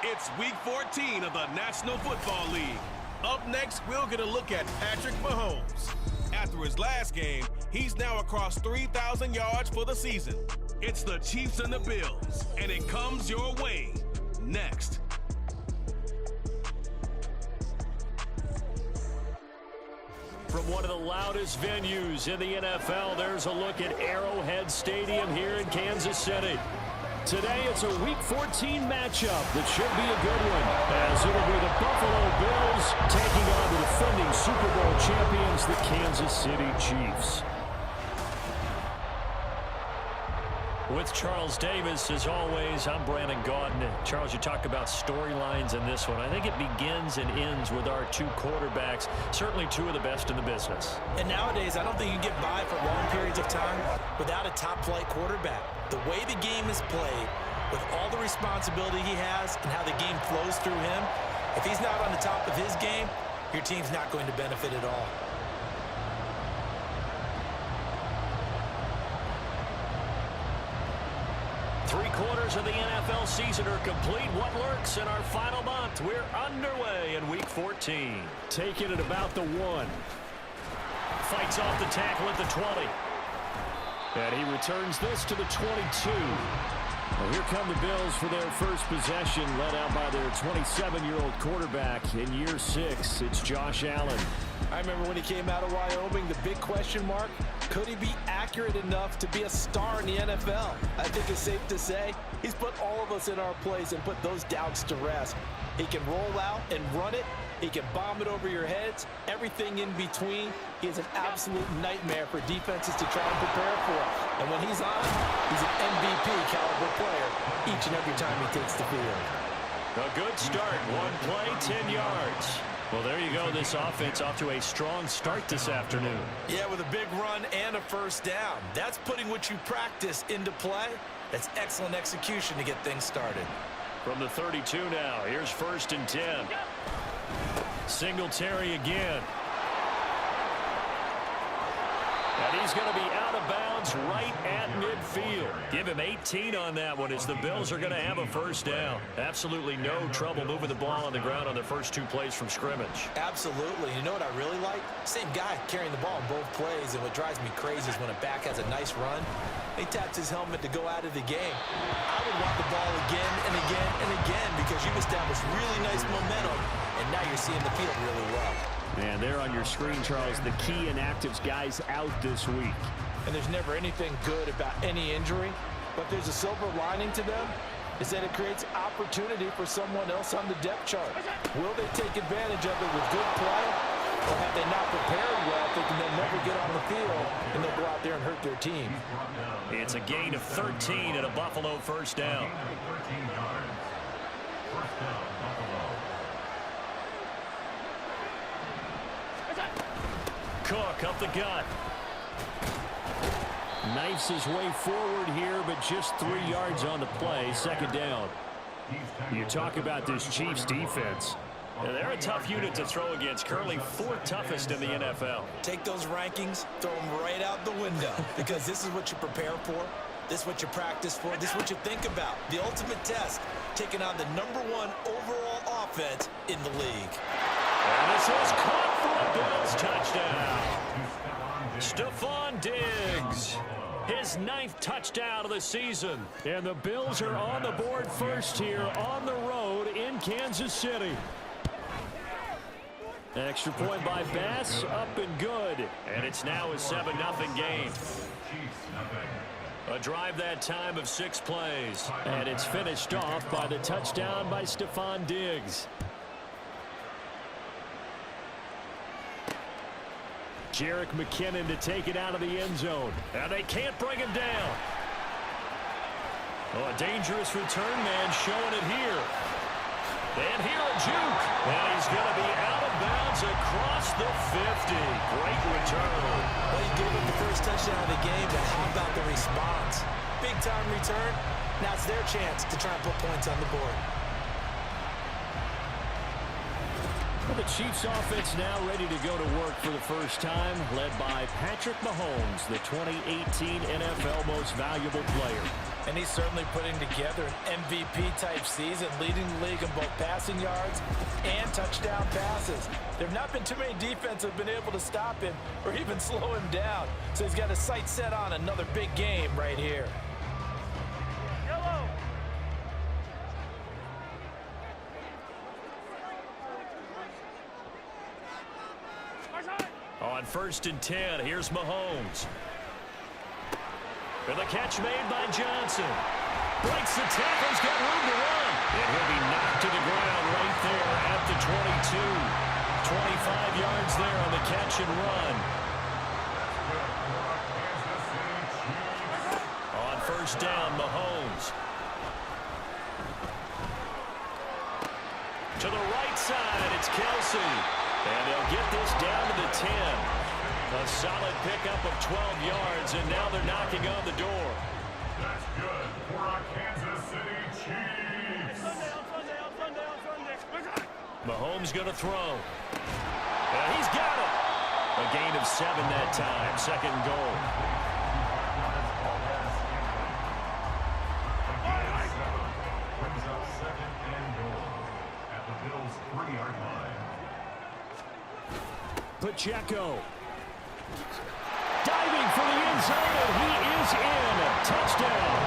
It's Week 14 of the National Football League. Up next, we'll get a look at Patrick Mahomes. After his last game, he's now across 3,000 yards for the season. It's the Chiefs and the Bills, and it comes your way next. From one of the loudest venues in the NFL, there's a look at Arrowhead Stadium here in Kansas City. Today, it's a Week 14 matchup that should be a good one, as it'll be the Buffalo Bills taking on the defending Super Bowl champions, the Kansas City Chiefs. With Charles Davis, as always, I'm Brandon Gaudin. Charles, you talk about storylines in this one. I think it begins and ends with our two quarterbacks, certainly two of the best in the business. And nowadays, I don't think you can get by for long periods of time without a top-flight quarterback. The way the game is played, with all the responsibility he has and how the game flows through him, if he's not on the top of his game, your team's not going to benefit at all. Three-quarters of the NFL season are complete. What lurks in our final month? We're underway in Week 14. Taking it about the 1. Fights off the tackle at the 20. And he returns this to the 22. Well, here come the Bills for their first possession, led out by their 27-year-old quarterback in year 6. It's Josh Allen. I remember when he came out of Wyoming, the big question mark, could he be accurate enough to be a star in the NFL? I think it's safe to say he's put all of us in our place and put those doubts to rest. He can roll out and run it. He can bomb it over your heads. Everything in between. He is an absolute nightmare for defenses to try and prepare for. And when he's on, he's an MVP caliber player each and every time he takes the field. A good start. One play, 10 yards. Well, there you go. This offense off to a strong start this afternoon. Yeah, with a big run and a first down. That's putting what you practice into play. That's excellent execution to get things started. From the 32 now, here's 1st and 10. Singletary again. And he's going to be out of bounds right at midfield. Give him 18 on that one as the Bills are going to have a first down. Absolutely no trouble moving the ball on the ground on their first 2 plays from scrimmage. Absolutely. You know what I really like? Same guy carrying the ball in both plays, and what drives me crazy is when a back has a nice run, he taps his helmet to go out of the game. I would want the ball again and again and again because you've established really nice momentum, and now you're seeing the field really well. And there on your screen, Charles, the key inactives guys out this week. And there's never anything good about any injury, but there's a silver lining to them, is that it creates opportunity for someone else on the depth chart. Will they take advantage of it with good play, or have they not prepared well, thinking they'll never get on the field, and they'll go out there and hurt their team? It's a gain of 13 and a Buffalo first down. Cook up the gut. Knifes his way forward here, but just 3 yards on the play. 2nd down. You talk about this Chiefs defense. They're a tough unit to throw against, currently 4th toughest in the NFL. Take those rankings, throw them right out the window, because this is what you prepare for. This is what you practice for. This is what you think about. The ultimate test, taking on the #1 overall offense in the league. And this is caught for a Bills touchdown. Stefon Diggs, his 9th touchdown of the season. And the Bills are on the board first here on the road in Kansas City. Extra point by Bass, up and good. And it's now a 7-0 game. A drive that time of 6 plays. And it's finished off by the touchdown by Stefon Diggs. Jerick McKinnon to take it out of the end zone. And they can't bring him down. Oh, a dangerous return man showing it here. And here a juke. And he's going to be out of bounds across the 50. Great return. Well, he gave up the first touchdown of the game, but how about the response? Big-time return. Now it's their chance to try and put points on the board. Well, the Chiefs offense now ready to go to work for the first time, led by Patrick Mahomes, the 2018 NFL Most Valuable Player. And he's certainly putting together an MVP-type season, leading the league in both passing yards and touchdown passes. There have not been too many defenses that have been able to stop him or even slow him down. So he's got his sights set on another big game right here. On 1st and 10, here's Mahomes. And the catch made by Johnson. Breaks the tackle, he's got room to run. And he'll be knocked to the ground right there at the 22. 25 yards there on the catch and run. On 1st down, Mahomes. To the right side, it's Kelsey. And they'll get this down to the 10. A solid pickup of 12 yards, and now they're knocking on the door. That's good for our Kansas City Chiefs. Mahomes going to throw. And he's got it. A gain of 7 that time. 2nd and goal. Brings up 2nd and goal at the Bills' 3-yard line. Pacheco. Diving for the end zone, and he is in. Touchdown.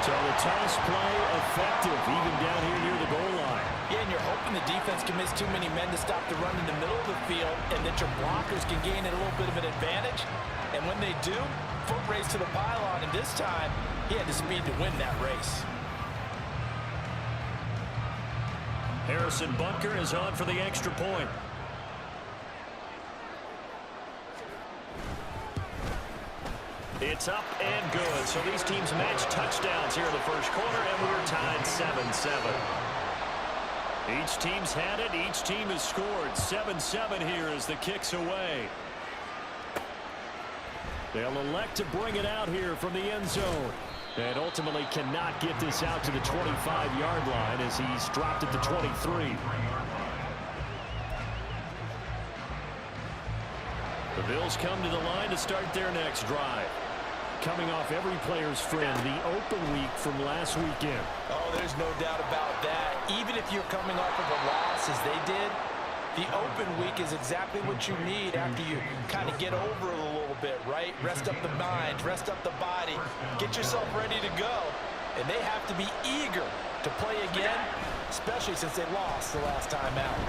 So the toss play effective, even down here near the goal line. Yeah, and you're hoping the defense can miss too many men to stop the run in the middle of the field and that your blockers can gain a little bit of an advantage. And when they do, foot race to the pylon, and this time, he had the speed to win that race. Harrison Butker is on for the extra point. It's up and good. So these teams match touchdowns here in the 1st quarter, and we're tied 7-7. Each team's had it. Each team has scored. 7-7 here as the kick's away. They'll elect to bring it out here from the end zone. And ultimately cannot get this out to the 25-yard line as he's dropped at the 23. The Bills come to the line to start their next drive. Coming off every player's friend, the open week from last weekend. Oh, there's no doubt about that. Even if you're coming off of a loss as they did, the open week is exactly what you need after you kind of get over it a little bit, right? Rest up the mind, rest up the body, get yourself ready to go. And they have to be eager to play again, especially since they lost the last time out.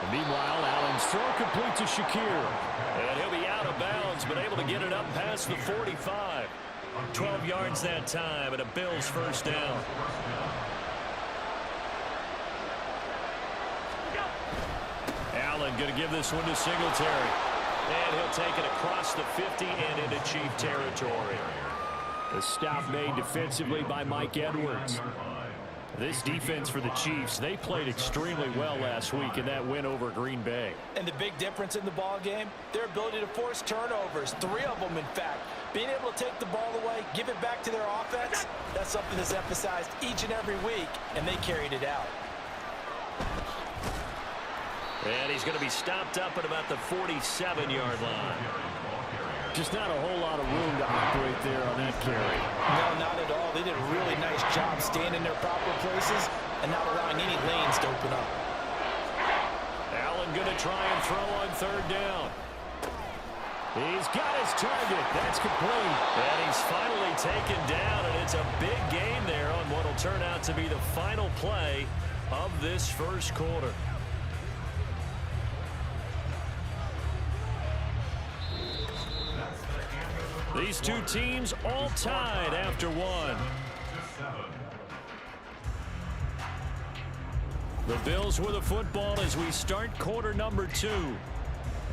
And meanwhile, Allen's throw complete to Shakir. And he'll be out of bounds, but able to get it up past the 45. 12 yards that time, and a Bills 1st down. Allen going to give this one to Singletary. And he'll take it across the 50 and into Chief territory. The stop made defensively by Mike Edwards. This defense for the Chiefs, they played extremely well last week in that win over Green Bay. And the big difference in the ball game, their ability to force turnovers, 3 of them in fact. Being able to take the ball away, give it back to their offense, that's something that's emphasized each and every week, and they carried it out. And he's going to be stopped up at about the 47-yard line. Just not a whole lot of room to operate there on that carry. No, not at all. They did a really nice job staying in their proper places and not allowing any lanes to open up. Allen going to try and throw on 3rd down. He's got his target. That's complete. And he's finally taken down, and it's a big gain there on what will turn out to be the final play of this 1st quarter. These two teams all tied after 1. The Bills with the football as we start quarter number 2.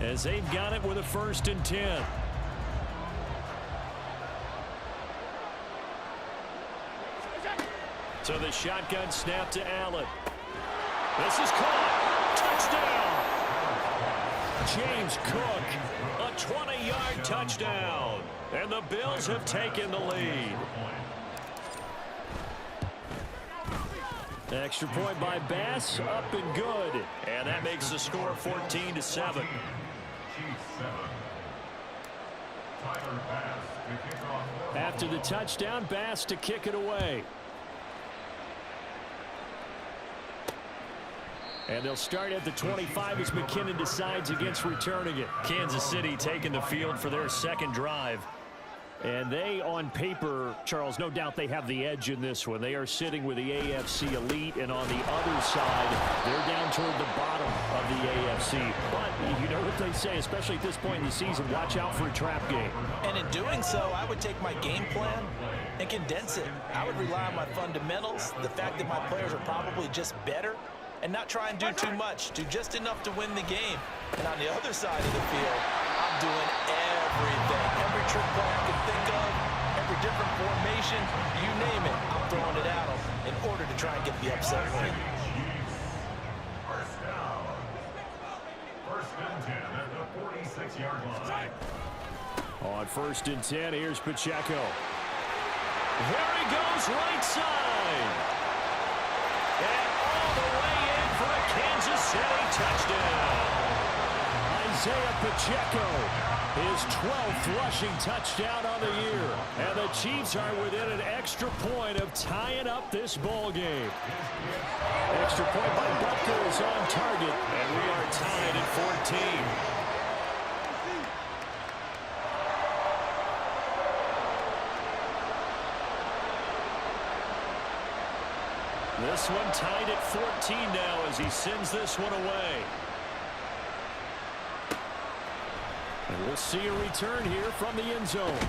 As they've got it with a 1st and 10. So the shotgun snap to Allen. This is caught. Touchdown. James Cook, a 20-yard touchdown. And the Bills have taken the lead. Extra point by Bass, up and good. And that makes the score 14-7. After the touchdown, Bass to kick it away. And they'll start at the 25 as McKinnon decides against returning it. Kansas City taking the field for their second drive. And they, on paper, Charles, no doubt they have the edge in this one. They are sitting with the AFC elite, and on the other side, they're down toward the bottom of the AFC. But you know what they say, especially at this point in the season, watch out for a trap game. And in doing so, I would take my game plan and condense it. I would rely on my fundamentals, the fact that my players are probably just better, and not try and do too much, do just enough to win the game. And on the other side of the field, I'm doing everything. Every trick play I can think of, every different formation, you name it, I'm throwing it at them in order to try and get the upset win. First down. First and 10 at the 46-yard line. On 1st and 10, here's Pacheco. There he goes, right side. And all the way in for a Kansas City touchdown. Isaiah Pacheco, his 12th rushing touchdown on the year. And the Chiefs are within an extra point of tying up this ball game. Extra point by Butker is on target, and we are tied at 14. This one tied at 14 now as he sends this one away. And we'll see a return here from the end zone.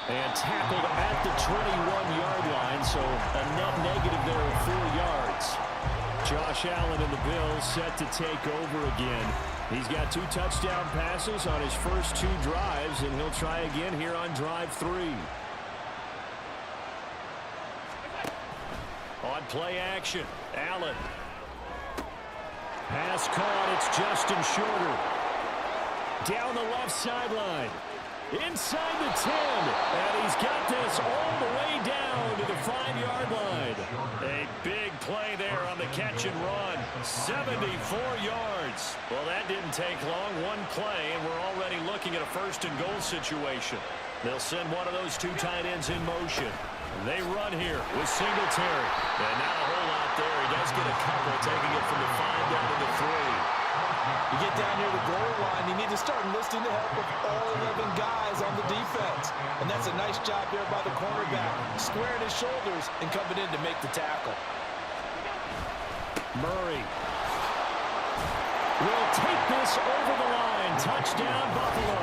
And tackled at the 21-yard line, so a net negative there of 4 yards. Josh Allen and the Bills set to take over again. He's got 2 touchdown passes on his first 2 drives, and he'll try again here on drive 3. On play action, Allen. Pass caught, it's Justin Shorter. Down the left sideline. Inside the 10. And he's got this all the way down to the 5-yard line. A big play there on the catch and run. 74 yards. Well, that didn't take long. One play, and we're already looking at a 1st and goal situation. They'll send one of those 2 tight ends in motion. They run here with Singletary. And not a whole lot there. He does get a couple, taking it from the 5 down to the 3. You get down near the goal line, you need to start enlisting the help of all 11 guys on the defense. And that's a nice job there by the cornerback, squaring his shoulders and coming in to make the tackle. Murray will take this over the line. Touchdown, Buffalo.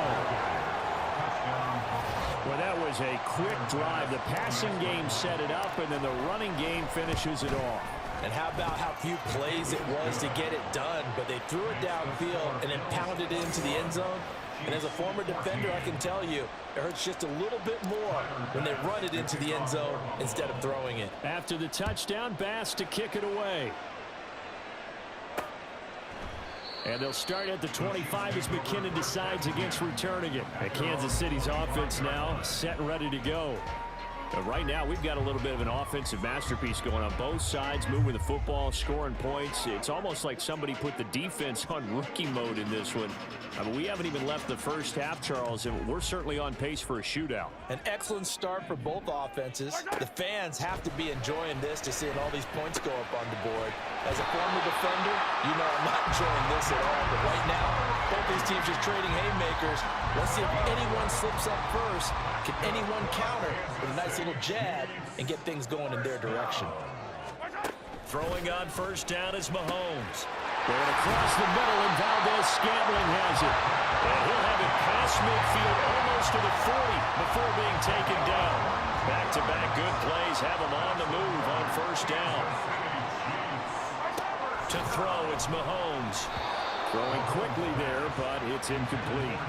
Well, that was a quick drive. The passing game set it up, and then the running game finishes it off. And how about how few plays it was to get it done, but they threw it downfield and then pounded it into the end zone. And as a former defender, I can tell you, it hurts just a little bit more when they run it into the end zone instead of throwing it. After the touchdown, Bass to kick it away. And they'll start at the 25 as McKinnon decides against returning it. And Kansas City's offense now set and ready to go. But right now, we've got a little bit of an offensive masterpiece going on both sides, moving the football, scoring points. It's almost like somebody put the defense on rookie mode in this one. I mean, we haven't even left the first half, Charles, and we're certainly on pace for a shootout. An excellent start for both offenses. The fans have to be enjoying this to seeing all these points go up on the board. As a former defender, you know I'm not enjoying this at all. But right now, both these teams just trading haymakers. Let's see if anyone slips up first. Can anyone counter with a nice little jab and get things going in their direction? Throwing on first down is Mahomes. Going across the middle, and Valdez-Scantling has it. And he'll have it past midfield almost to the 40 before being taken down. Back-to-back good plays have him on the move on first down. To throw, it's Mahomes. Throwing quickly there, but it's incomplete.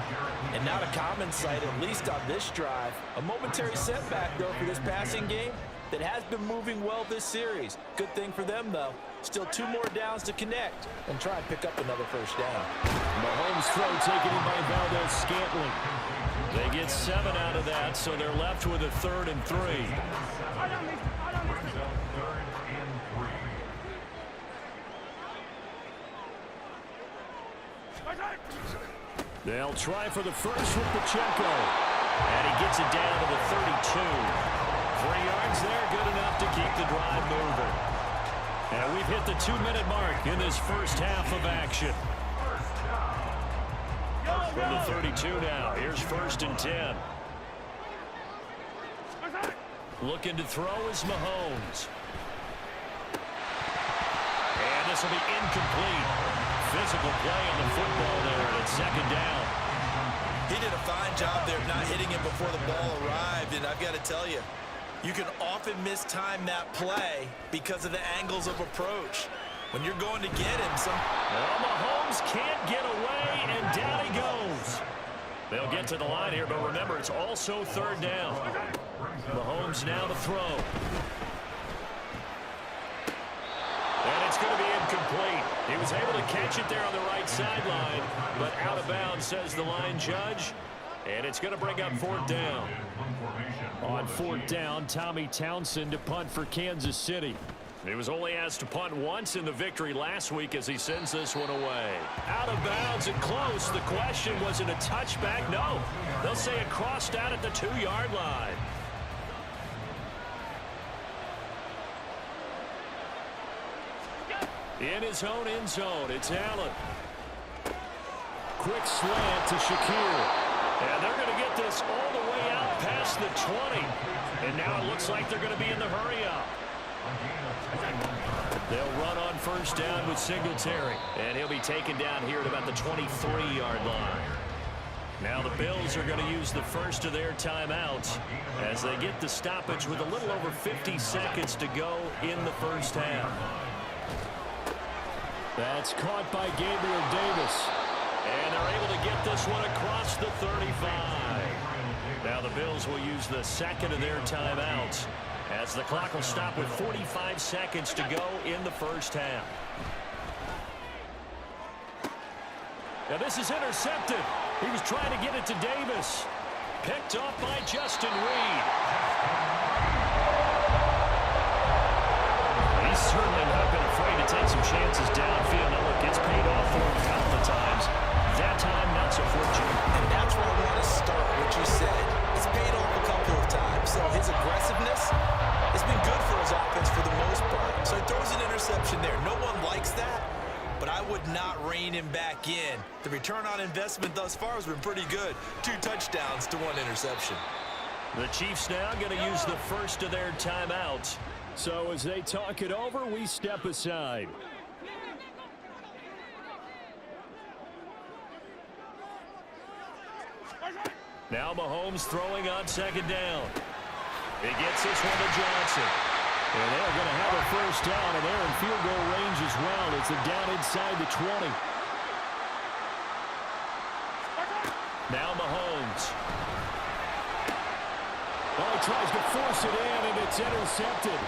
And not a common sight, at least on this drive. A momentary setback, though, for this passing game that has been moving well this series. Good thing for them, though. Still 2 more downs to connect and try and pick up another first down. Mahomes throw taken in by Valdez-Scantling. They get 7 out of that, so they're left with a 3rd and 3. They'll try for the first with Pacheco. And he gets it down to the 32. 3 yards there, good enough to keep the drive moving. And we've hit the 2-minute mark in this first half of action. From the 32 now, here's 1st and 10. Looking to throw is Mahomes. And this will be incomplete. Physical play on the football there, and it's 2nd down. He did a fine job there of not hitting him before the ball arrived, and I've got to tell you, you can often mistime that play because of the angles of approach. When you're going to get him, well, Mahomes can't get away, and down he goes. They'll get to the line here, but remember, it's also 3rd down. Mahomes now to throw. And it's going to be incomplete. He was able to catch it there on the right sideline, but out of bounds, says the line judge. And it's going to bring up 4th down. On 4th down, Tommy Townsend to punt for Kansas City. He was only asked to punt once in the victory last week as he sends this one away. Out of bounds and close. The question, was it a touchback? No. They'll say it crossed out at the 2-yard line. In his own end zone, it's Allen. Quick slant to Shakir. And they're going to get this all the way out past the 20. And now it looks like they're going to be in the hurry-up. They'll run on 1st down with Singletary. And he'll be taken down here at about the 23-yard line. Now the Bills are going to use the first of their timeouts as they get the stoppage with a little over 50 seconds to go in the first half. That's caught by Gabriel Davis. And they're able to get this one across the 35. Now the Bills will use the second of their timeouts as the clock will stop with 45 seconds to go in the first half. Now this is intercepted. He was trying to get it to Davis. Picked off by Justin Reed. He's certainly not been afraid to take some chances downfield. Now look, it's paid off for him a couple of times. That time, not so fortunate. And that's where I want to start, what you said. It's paid off a couple of times. So his aggressiveness has been good for his offense for the most part. So he throws an interception there. No one likes that, but I would not rein him back in. The return on investment thus far has been pretty good. 2 touchdowns to 1 interception. The Chiefs now going to use the first of their timeouts. So as they talk it over, we step aside. Now Mahomes throwing on 2nd down. He gets this one to Johnson. And they're going to have a first down, and they're in field goal range as well as they're down inside the 20. Now Mahomes. Oh, he tries to force it in, and it's intercepted.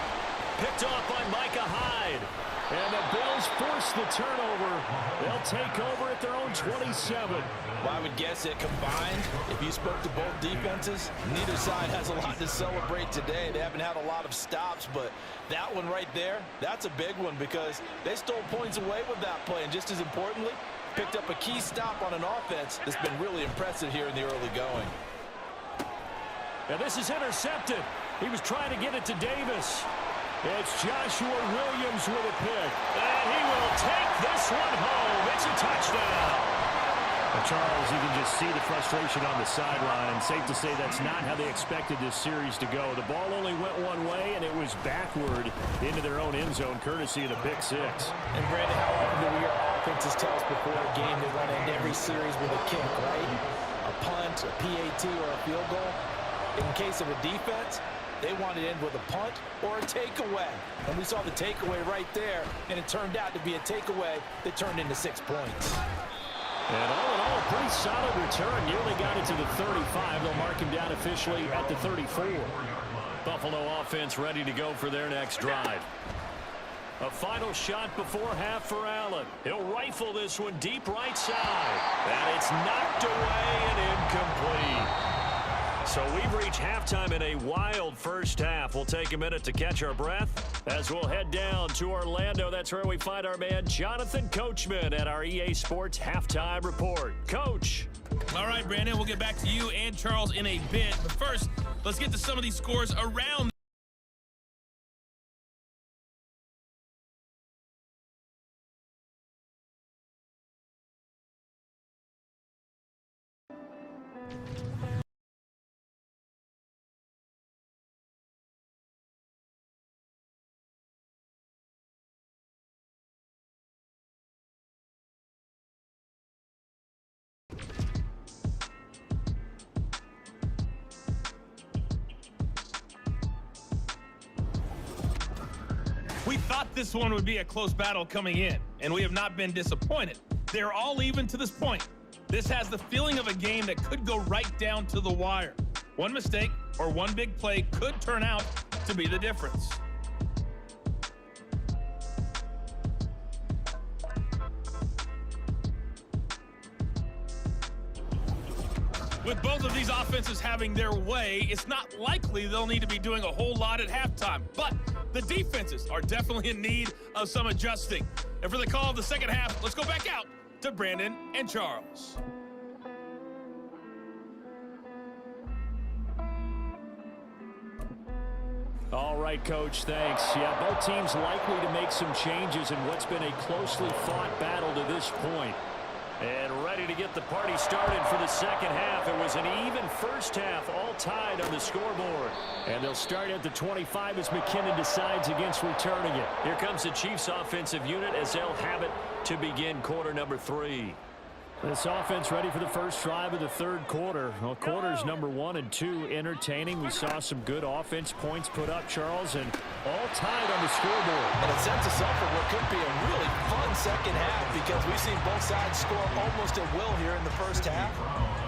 Picked off by Micah Hyde. And the Bills force the turnover. They'll take over at their own 27. Well, I would guess that combined, if you spoke to both defenses, neither side has a lot to celebrate today. They haven't had a lot of stops, but that one right there, that's a big one because they stole points away with that play. And just as importantly, picked up a key stop on an offense that's been really impressive here in the early going. Now this is intercepted. He was trying to get it to Davis. It's Joshua Williams with a pick. And he will take this one home. It's a touchdown. Charles, you can just see the frustration on the sideline. Safe to say that's not how they expected this series to go. The ball only went one way, and it was backward into their own end zone, courtesy of the pick 6. And, Brandon, how often do we hear offenses tell us before a game they want to end every series with a kick, right? A punt, a PAT, or a field goal. In case of a defense, they want to end with a punt or a takeaway. And we saw the takeaway right there, and it turned out to be a takeaway that turned into 6 points. And all in all, a pretty solid return. Nearly got it to the 35. They'll mark him down officially at the 34. Buffalo offense ready to go for their next drive. A final shot before half for Allen. He'll rifle this one deep right side. And it's knocked away and incomplete. So we've reached halftime in a wild first half. We'll take a minute to catch our breath as we'll head down to Orlando. That's where we find our man Jonathan Coachman at our EA Sports Halftime Report. Coach. All right, Brandon, we'll get back to you and Charles in a bit. But first, let's get to some of these scores around. We thought this one would be a close battle coming in, and we have not been disappointed. They're all even to this point. This has the feeling of a game that could go right down to the wire. One mistake or one big play could turn out to be the difference. With both of these offenses having their way, it's not likely they'll need to be doing a whole lot at halftime. But the defenses are definitely in need of some adjusting. And for the call of the second half, let's go back out to Brandon and Charles. All right, Coach, thanks. Yeah, both teams likely to make some changes in what's been a closely fought battle to this point. And ready to get the party started for the second half. It was an even first half, all tied on the scoreboard. And they'll start at the 25 as McKinnon decides against returning it. Here comes the Chiefs offensive unit as they'll have it to begin quarter number 3. This offense ready for the first drive of the third quarter. Well, quarters number 1 and 2 entertaining. We saw some good offense points put up, Charles, and all tied on the scoreboard. And it sets us up for what could be a really fun second half because we've seen both sides score almost at will here in the first half.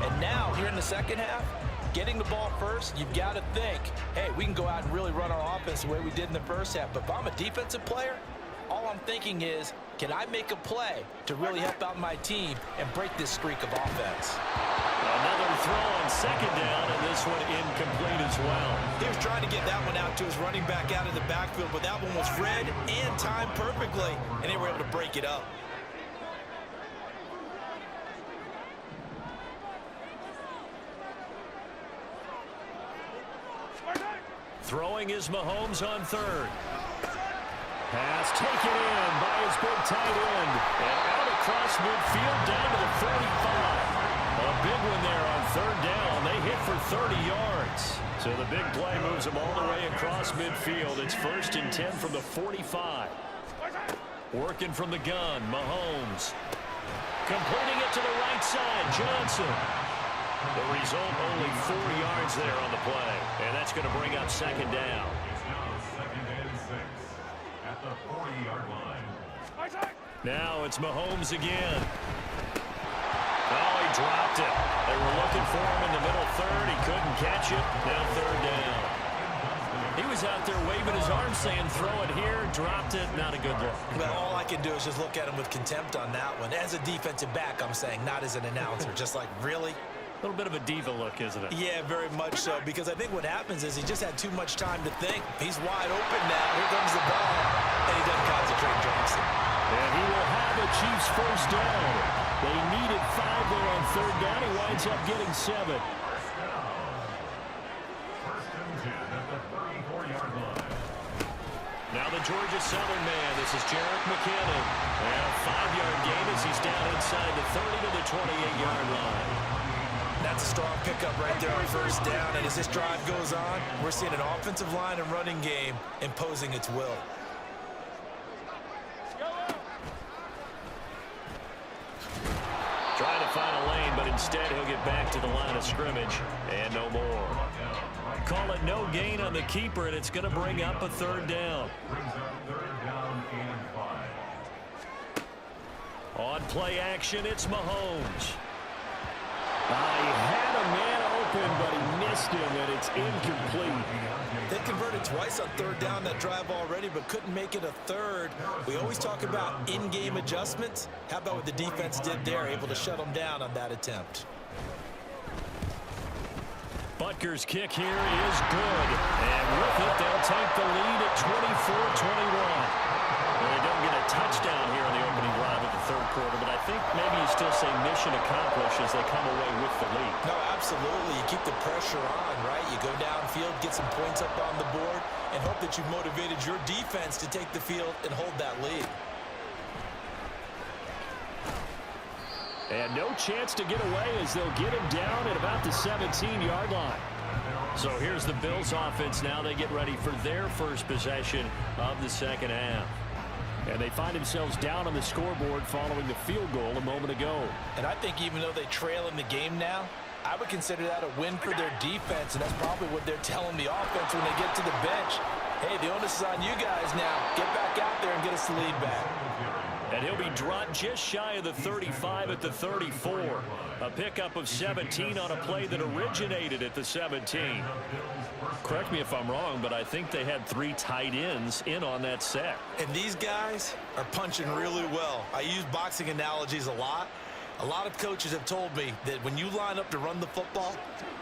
And now, here in the second half, getting the ball first, you've got to think, hey, we can go out and really run our offense the way we did in the first half. But if I'm a defensive player, all I'm thinking is, can I make a play to really help out my team and break this streak of offense? Another throw on second down, and this one incomplete as well. He was trying to get that one out to his running back out of the backfield, but that one was read and timed perfectly, and they were able to break it up. Throwing is Mahomes on third. Pass taken in by his big tight end. And out across midfield down to the 45. A big one there on third down. They hit for 30 yards. So the big play moves them all the way across midfield. It's 1st and 10 from the 45. Working from the gun, Mahomes. Completing it to the right side, Johnson. The result, only 4 yards there on the play. And that's going to bring up second down. It's now 2nd and 6 at the 40-yard line. Now it's Mahomes again. Oh, he dropped it. They were looking for him in the middle third. He couldn't catch it. Now third down. He was out there waving his arms saying, throw it here, dropped it. Not a good look. Well, all I can do is just look at him with contempt on that one. As a defensive back, I'm saying, not as an announcer. Just like, really? A little bit of a diva look, isn't it? Yeah, very much so, because I think what happens is he just had too much time to think. He's wide open now. Here comes the ball, and he doesn't concentrate, Johnson. And he will have a Chiefs first down. They needed 5 there on third down. He winds up getting 7. First and 10 at the 34-yard line. Now the Georgia Southern man. This is Jerick McKinnon. And a 5-yard gain as he's down inside the 30 to the 28-yard line. That's a strong pickup right there on first down. And as this drive goes on, we're seeing an offensive line and running game imposing its will. Trying to find a lane, but instead he'll get back to the line of scrimmage. And no more. Call it no gain on the keeper, and it's going to bring up a third down. Brings up 3rd down and 5. On play action, it's Mahomes. He had a man open, but he missed him, and it's incomplete. They converted twice on third down that drive already, but couldn't make it a third. We always talk about in-game adjustments. How about what the defense did there, able to shut them down on that attempt? Butker's kick here is good. And with it, they'll take get some points up on the board and hope that you've motivated your defense to take the field and hold that lead. And no chance to get away as they'll get him down at about the 17-yard line. So here's the Bills offense now. They get ready for their first possession of the second half. And they find themselves down on the scoreboard following the field goal a moment ago. And I think even though they trail in the game now, I would consider that a win for their defense, and that's probably what they're telling the offense when they get to the bench. Hey, the onus is on you guys now. Get back out there and get us the lead back. And he'll be dropped just shy of the 35 at the 34. A pickup of 17 on a play that originated at the 17. Correct me if I'm wrong, but I think they had 3 tight ends in on that set. And these guys are punching really well. I use boxing analogies a lot. A lot of coaches have told me that when you line up to run the football,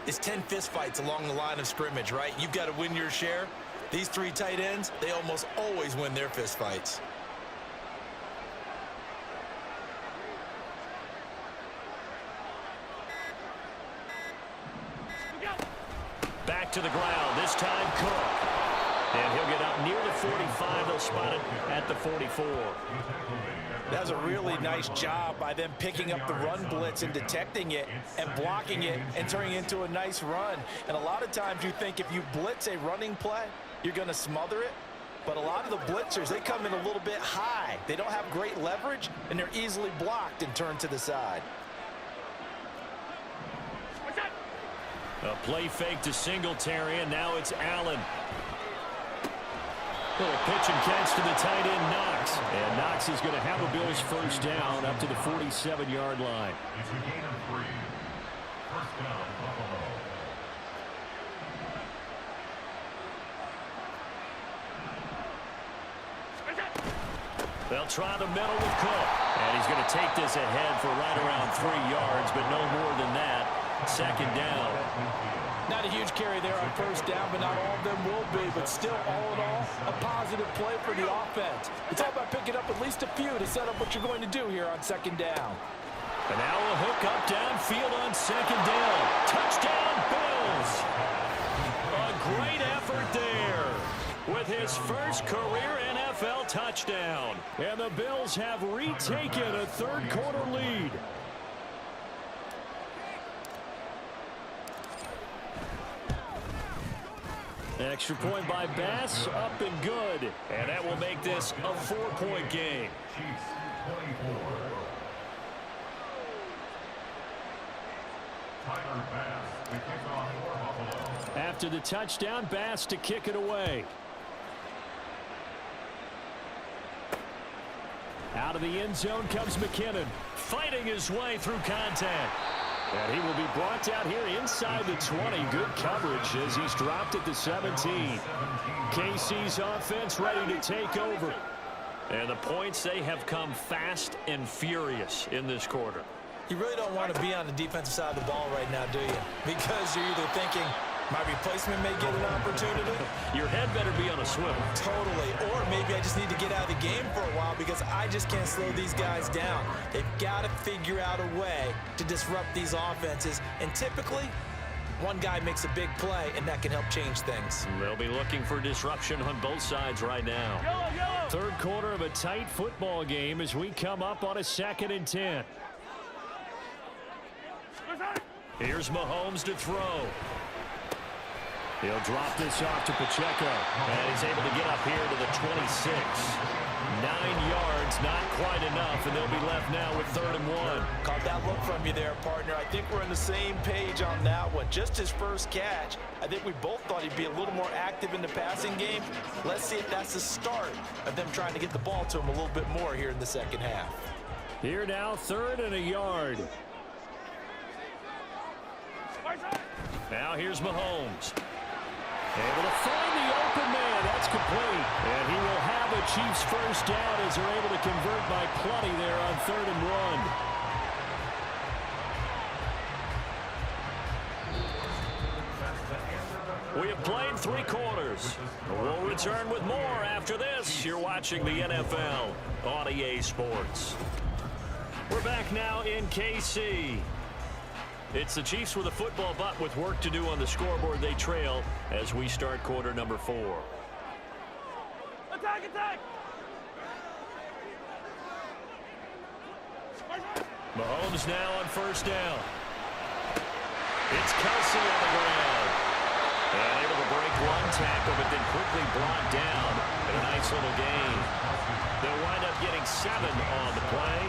it's 10 fistfights along the line of scrimmage, right? You've got to win your share. These 3 tight ends, they almost always win their fistfights. Back to the ground, this time Cook. And he'll get up near the 45. They'll spot it at the 44. That was a really nice job by them picking up the run blitz and detecting it and blocking it and turning it into a nice run. And a lot of times you think if you blitz a running play, you're going to smother it. But a lot of the blitzers, they come in a little bit high. They don't have great leverage, and they're easily blocked and turned to the side. A play fake to Singletary, and now it's Allen. Little pitch and catch to the tight end, Knox. And Knox is going to have a Bills first down up to the 47-yard line. It's a gain of 3. First down, Buffalo. They'll try the middle with Cook. And he's going to take this ahead for right around 3 yards, but no more than that. Second down. Not a huge carry there on first down, but not all of them will be. But still, all in all, a positive play for the offense. It's all about picking up at least a few to set up what you're going to do here on second down. And now a hook up downfield on second down. Touchdown, Bills. A great effort there with his first career NFL touchdown. And the Bills have retaken a third-quarter lead. Extra point by Bass, up and good. And that will make this a 4-point game. Chiefs 24. Tyler Bass, the kickoff for Buffalo. After the touchdown, Bass to kick it away. Out of the end zone comes McKinnon, fighting his way through contact. And he will be brought down here inside the 20. Good coverage as he's dropped at the 17. KC's offense ready to take over. And the points, they have come fast and furious in this quarter. You really don't want to be on the defensive side of the ball right now, do you? Because you're either thinking, my replacement may get an opportunity. Your head better be on a swivel. Totally. Or maybe I just need to get out of the game for a while because I just can't slow these guys down. They've got to figure out a way to disrupt these offenses. And typically, one guy makes a big play, and that can help change things. They'll be looking for disruption on both sides right now. Third quarter of a tight football game as we come up on a 2nd and 10. Here's Mahomes to throw. He'll drop this off to Pacheco. And he's able to get up here to the 26. 9 yards, not quite enough, and they'll be left now with 3rd and 1. Caught that look from you there, partner. I think we're on the same page on that one. Just his first catch. I think we both thought he'd be a little more active in the passing game. Let's see if that's the start of them trying to get the ball to him a little bit more here in the second half. Here now, 3rd and a yard. Now here's Mahomes. Able to find the open man. That's complete. And he will have a Chiefs first down as they're able to convert by plenty there on 3rd and 1. We have played 3 quarters. We'll return with more after this. You're watching the NFL on EA Sports. We're back now in KC. It's the Chiefs with a football, but with work to do on the scoreboard. They trail as we start quarter number 4. Attack, attack! Mahomes now on first down. It's Kelsey on the ground. And able to break one tackle, but then quickly brought down in a nice little gain. They'll wind up getting 7 on the play,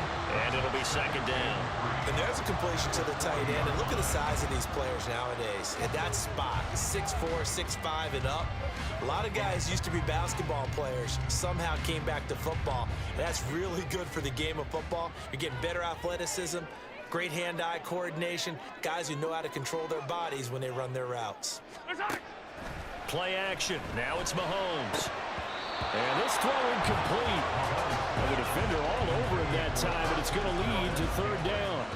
and it'll be second down. And there's a completion to the tight end. And look at the size of these players nowadays. At that spot, 6'4", 6'5", and up. A lot of guys used to be basketball players, somehow came back to football. And that's really good for the game of football. You're getting better athleticism, great hand-eye coordination, guys who know how to control their bodies when they run their routes. Play action. Now it's Mahomes. And this throw incomplete. And the defender all over him that time, but it's going to lead to third down.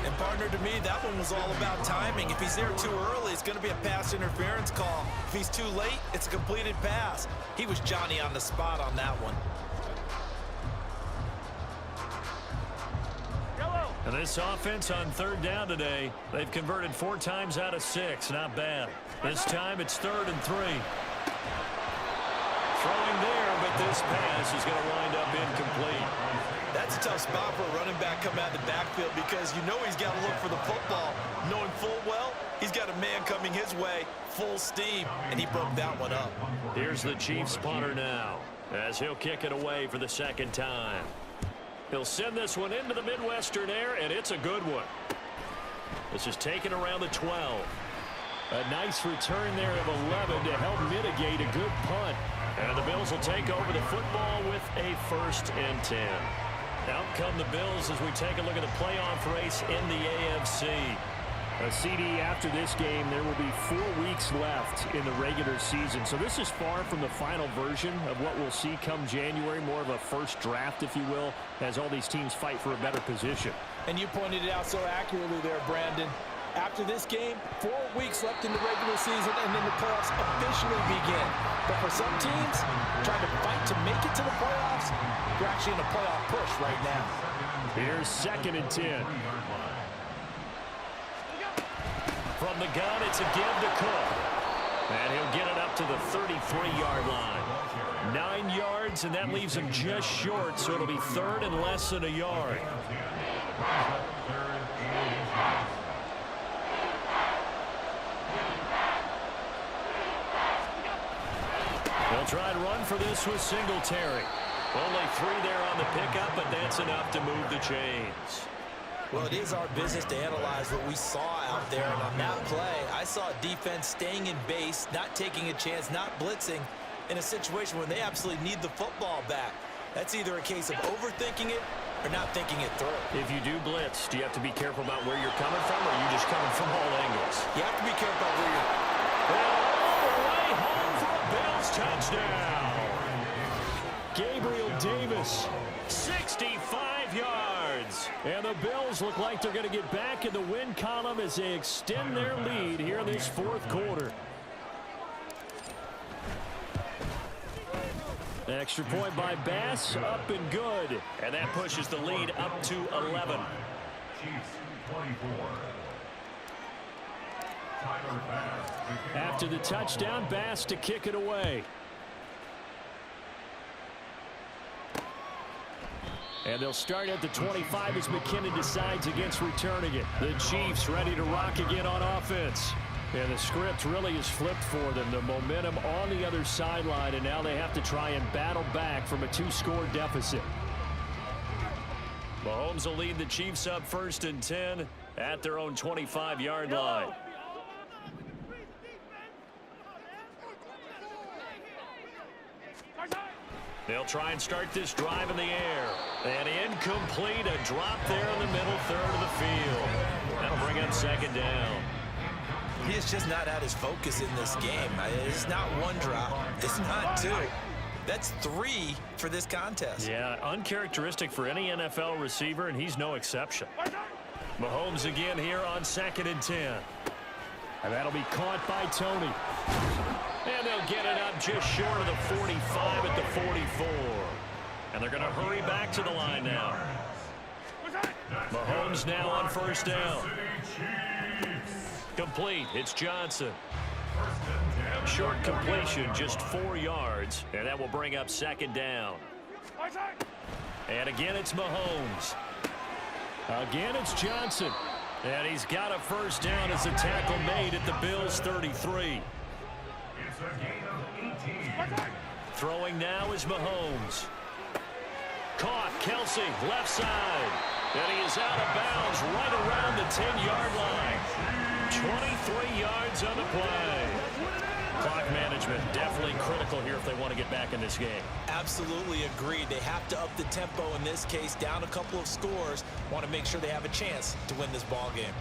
And partner, to me, that one was all about timing. If he's there too early, it's going to be a pass interference call. If he's too late, it's a completed pass. He was Johnny on the spot on that one. And this offense on third down today, they've converted 4 times out of 6. Not bad. This time it's 3rd and 3. Throwing there, but this pass is going to wind up incomplete. That's a tough spot for a running back coming out of the backfield because you know he's got to look for the football, knowing full well he's got a man coming his way, full steam, and he broke that one up. Here's the Chiefs punter now as he'll kick it away for the second time. He'll send this one into the Midwestern air, and it's a good one. This is taken around the 12. A nice return there of 11 to help mitigate a good punt. And the Bills will take over the football with a 1st and 10. Out come the Bills as we take a look at the playoff race in the AFC. A CD after this game, there will be 4 weeks left in the regular season. So this is far from the final version of what we'll see come January, more of a first draft, if you will, as all these teams fight for a better position. And you pointed it out so accurately there, Brandon. After this game, 4 weeks left in the regular season, and then the playoffs officially begin. But for some teams, trying to fight to make it to the playoffs, they're actually in a playoff push right now. Here's 2nd and 10. From the gun, it's a give to Cook. And he'll get it up to the 33-yard line. 9 yards, and that leaves him just short, so it'll be 3rd and less than a yard. They'll try and run for this with Singletary. Only 3 there on the pickup, but that's enough to move the chains. Well, it is our business to analyze what we saw out there, and on that play, I saw a defense staying in base, not taking a chance, not blitzing, in a situation where they absolutely need the football back. That's either a case of overthinking it or not thinking it through. If you do blitz, do you have to be careful about where you're coming from, or are you just coming from all angles? You have to be careful about where you're... All the way home for a Bills touchdown. Gabriel Davis, 65 yards. And the Bills look like they're going to get back in the win column as they extend their lead here in this 4th quarter. Extra point by Bass, up and good. And that pushes the lead up to 11. Chiefs 24. After the touchdown, Bass to kick it away. And they'll start at the 25 as McKinnon decides against returning it. The Chiefs ready to rock again on offense. And the script really is flipped for them. The momentum on the other sideline, and now they have to try and battle back from a 2-score deficit. Mahomes will lead the Chiefs up 1st and 10 at their own 25-yard line. They'll try and start this drive in the air. And incomplete, a drop there in the middle 3rd of the field. That'll bring up 2nd down. He is just not at his focus in this game. It's not 1 drop. It's not 2. That's 3 for this contest. Yeah, uncharacteristic for any NFL receiver, and he's no exception. Mahomes again here on 2nd and 10. And that'll be caught by Tony. And they'll get it up just short of the 45 at the 44. And they're going to hurry back to the line now. Mahomes now on first down. Complete. It's Johnson. Short completion, just 4 yards, and that will bring up second down. And again, it's Mahomes. Again, it's Johnson. And he's got a first down as the tackle made at the Bills' 33. It's a gain of 18. Throwing now is Mahomes. Caught, Kelsey, left side. And he is out of bounds right around the 10-yard line. 23 yards on the play. Clock management definitely critical here if they want to get back in this game. Absolutely agreed. They have to up the tempo in this case, down a couple of scores. Want to make sure they have a chance to win this ball game.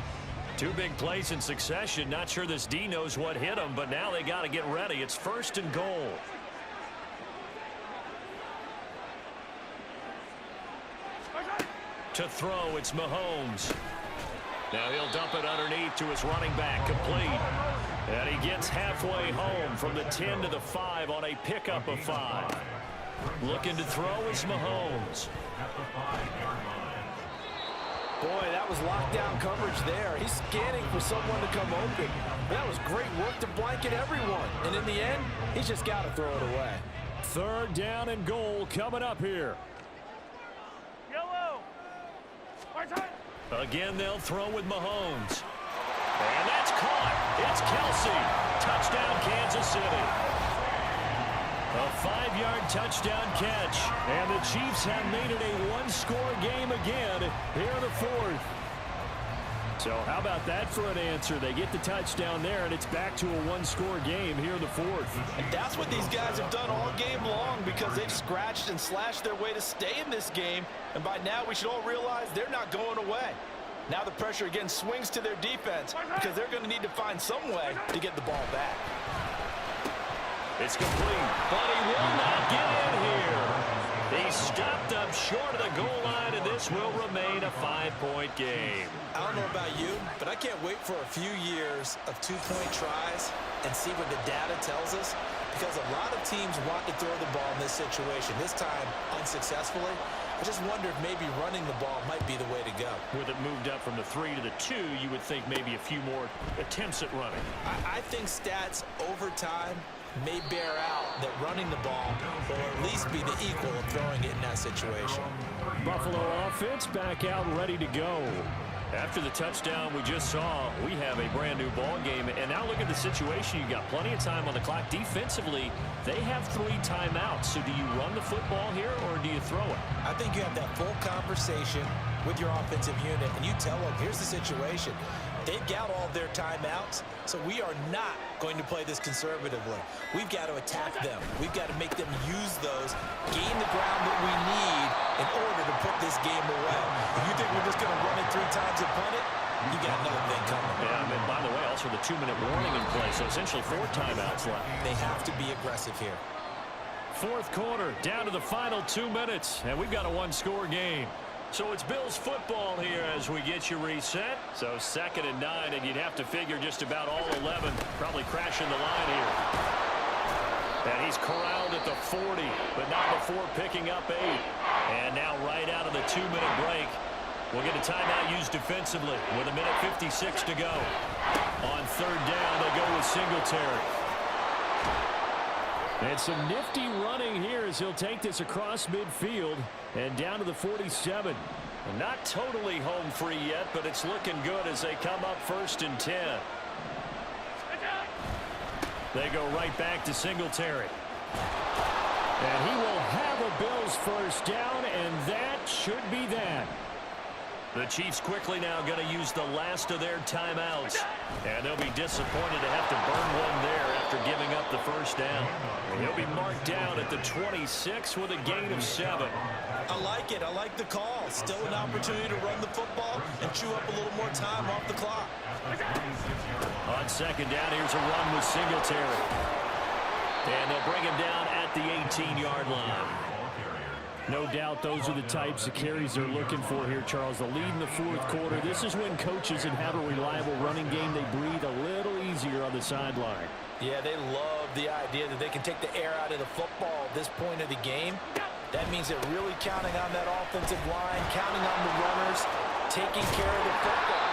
2 big plays in succession. Not sure this D knows what hit him, but now they got to get ready. It's first and goal. To throw, it's Mahomes. Now he'll dump it underneath to his running back, complete. And he gets halfway home from the 10 to the 5 on a pickup of 5. Looking to throw is Mahomes. Boy, that was lockdown coverage there. He's scanning for someone to come open. That was great work to blanket everyone. And in the end, he's just got to throw it away. Third down and goal coming up here. Again, they'll throw with Mahomes. And that's caught. It's Kelsey. Touchdown, Kansas City. A 5-yard touchdown catch. And the Chiefs have made it a 1-score game again here in the 4th. So how about that for an answer? They get the touchdown there, and it's back to a 1-score game here in the 4th. And that's what these guys have done all game long because they've scratched and slashed their way to stay in this game. And by now, we should all realize they're not going away. Now the pressure again swings to their defense because they're going to need to find some way to get the ball back. It's complete, but he will not get in here. He stopped up short of the goal line, and this will remain a 5-point game. I don't know about you, but I can't wait for a few years of 2-point tries and see what the data tells us, because a lot of teams want to throw the ball in this situation, this time unsuccessfully. I just wonder if maybe running the ball might be the way to go. With it moved up from the 3 to the 2, you would think maybe a few more attempts at running. I think stats over time may bear out that running the ball will at least be the equal of throwing it in that situation. Buffalo offense back out and ready to go. After the touchdown we just saw, we have a brand new ball game. And now look at the situation. You've got plenty of time on the clock. Defensively, they have 3 timeouts. So do you run the football here or do you throw it? I think you have that full conversation with your offensive unit, and you tell them, here's the situation. They've got all their timeouts, so we are not going to play this conservatively. We've got to attack them. We've got to make them use those, gain the ground that we need in order to put this game away. If you think we're just going to run it 3 times and punt it, you got another thing coming. Yeah, and by the way, also the 2-minute warning in play, so essentially 4 timeouts left. They have to be aggressive here. 4th quarter, down to the final 2 minutes, and we've got a 1-score game. So it's Bills football here as we get you reset. So 2nd and 9, and you'd have to figure just about all 11 probably crashing the line here. And he's corralled at the 40, but not before picking up 8. And now right out of the 2-minute break, we'll get a timeout used defensively with 1:56 to go. On 3rd down, they go with Singletary. And some nifty running here as he'll take this across midfield and down to the 47. Not totally home free yet, but it's looking good as they come up 1st and 10. They go right back to Singletary. And he will have a Bills first down, and that should be that. The Chiefs quickly now going to use the last of their timeouts. And they'll be disappointed to have to burn one there after giving up the first down. And he'll be marked down at the 26 with a gain of 7. I like it. I like the call. Still an opportunity to run the football and chew up a little more time off the clock. On 2nd down, here's a run with Singletary. And they'll bring him down at the 18-yard line. No doubt those are the types of carries they're looking for here, Charles. The lead in the 4th quarter. This is when coaches that have a reliable running game, they breathe a little easier on the sideline. Yeah, they love the idea that they can take the air out of the football at this point of the game. That means they're really counting on that offensive line, counting on the runners taking care of the football.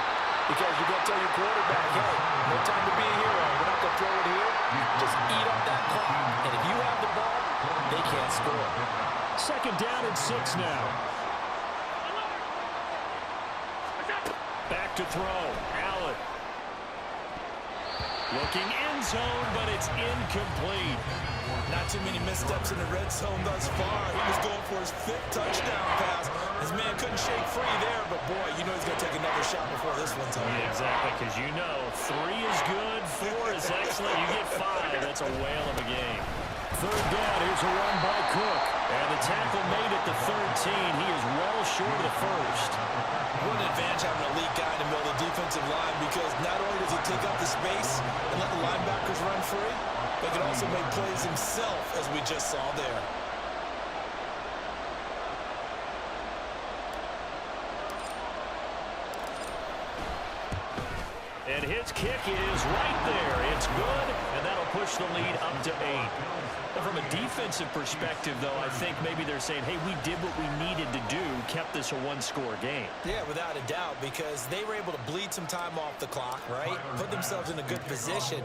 Because you're going to tell your quarterback, hey, no time to be a hero. We're not going to throw it here. Just eat up that clock. And if you have the ball, they can't score. Second down and 6 now. Back to throw. Allen. Looking end zone, but it's incomplete. Not too many missteps in the red zone thus far. He was going for his 5th touchdown pass. His man couldn't shake free there, but boy, you know he's going to take another shot before this one's over. Yeah, exactly, because you know 3 is good, 4 is excellent. You get 5. That's a whale of a game. Third down, here's a run by Cook. And the tackle made at the 13. He is well short of the first. What an advantage having an elite guy in the middle of the defensive line, because not only does he take up the space and let the linebackers run free, but can also make plays himself, as we just saw there. And his kick is right there. It's good, and that'll push the lead up to 8. And from a defensive perspective, though, I think maybe they're saying, hey, we did what we needed to do, kept this a one-score game. Yeah, without a doubt, because they were able to bleed some time off the clock, right? Put themselves in a good position,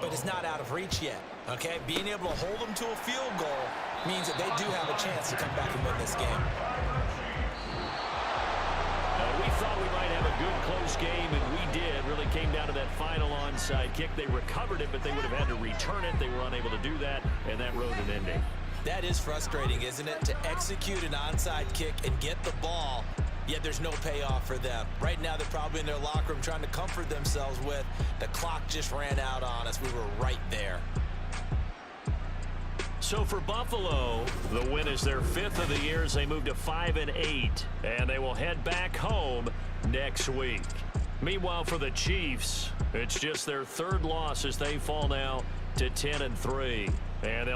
but it's not out of reach yet, okay? Being able to hold them to a field goal means that they do have a chance to come back and win this game. We thought we might have a good close game, and we did. Really came down to that final onside kick. They recovered it, but they would have had to return it. They were unable to do that, and that wrote an ending. That is frustrating, isn't it? To execute an onside kick and get the ball, yet there's no payoff for them. Right now, they're probably in their locker room trying to comfort themselves with, the clock just ran out on us. We were right there. So for Buffalo, the win is their 5th of the year as they move to 5-8, and they will head back home next week. Meanwhile, for the Chiefs, it's just their 3rd loss as they fall now to 10-3, and they'll